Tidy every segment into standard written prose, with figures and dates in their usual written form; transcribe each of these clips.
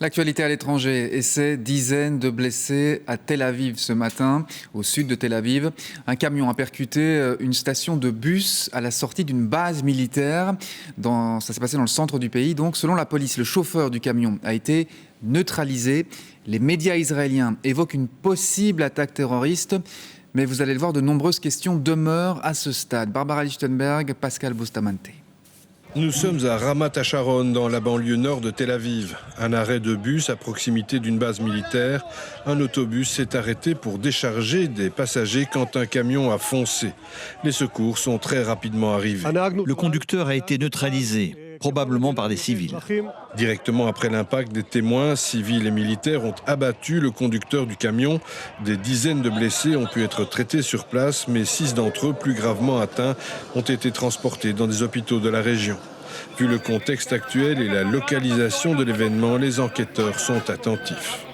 L'actualité à l'étranger et ces dizaines de blessés à Tel Aviv ce matin, au sud de Tel Aviv. Un camion a percuté une station de bus à la sortie d'une base militaire. Ça s'est passé dans le centre du pays. Donc, selon la police, le chauffeur du camion a été neutralisé. Les médias israéliens évoquent une possible attaque terroriste. Mais vous allez le voir, de nombreuses questions demeurent à ce stade. Barbara Lichtenberg, Pascal Bustamante. Nous sommes à Ramat HaSharon, dans la banlieue nord de Tel Aviv. Un arrêt de bus à proximité d'une base militaire. Un autobus s'est arrêté pour décharger des passagers quand un camion a foncé. Les secours sont très rapidement arrivés. Le conducteur a été neutralisé, probablement par des civils. Directement après l'impact, des témoins civils et militaires ont abattu le conducteur du camion. Des dizaines de blessés ont pu être traités sur place, mais 6 d'entre eux, plus gravement atteints, ont été transportés dans des hôpitaux de la région. Vu le contexte actuel et la localisation de l'événement, les enquêteurs sont attentifs.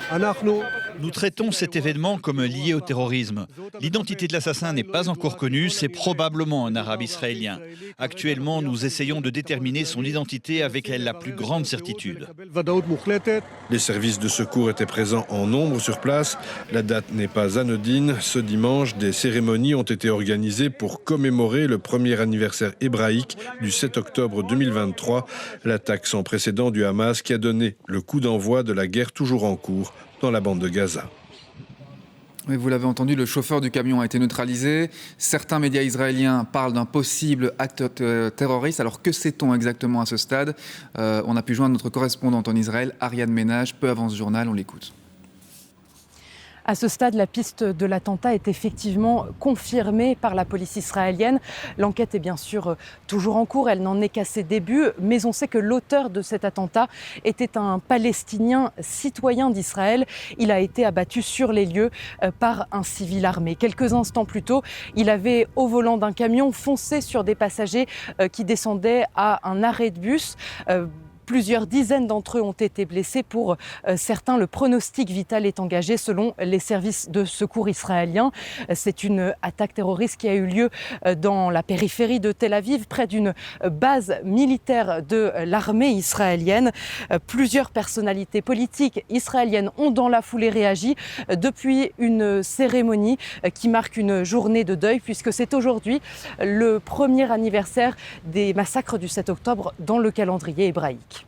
Nous traitons cet événement comme lié au terrorisme. L'identité de l'assassin n'est pas encore connue, c'est probablement un arabe israélien. Actuellement, nous essayons de déterminer son identité avec la plus grande certitude. Les services de secours étaient présents en nombre sur place. La date n'est pas anodine. Ce dimanche, des cérémonies ont été organisées pour commémorer le premier anniversaire hébraïque du 7 octobre 2023, l'attaque sans précédent du Hamas qui a donné le coup d'envoi de la guerre toujours en cours dans la bande de Gaza. Oui, vous l'avez entendu, le chauffeur du camion a été neutralisé. Certains médias israéliens parlent d'un possible acte terroriste. Alors que sait-on exactement à ce stade ? On a pu joindre notre correspondante en Israël, Ariane Ménage, peu avant ce journal, on l'écoute. À ce stade, la piste de l'attentat est effectivement confirmée par la police israélienne. L'enquête est bien sûr toujours en cours, elle n'en est qu'à ses débuts, mais on sait que l'auteur de cet attentat était un Palestinien citoyen d'Israël. Il a été abattu sur les lieux par un civil armé. Quelques instants plus tôt, il avait au volant d'un camion foncé sur des passagers qui descendaient à un arrêt de bus. Plusieurs dizaines d'entre eux ont été blessés. Pour certains, le pronostic vital est engagé selon les services de secours israéliens. C'est une attaque terroriste qui a eu lieu dans la périphérie de Tel Aviv, près d'une base militaire de l'armée israélienne. Plusieurs personnalités politiques israéliennes ont dans la foulée réagi depuis une cérémonie qui marque une journée de deuil, puisque c'est aujourd'hui le premier anniversaire des massacres du 7 octobre dans le calendrier hébraïque.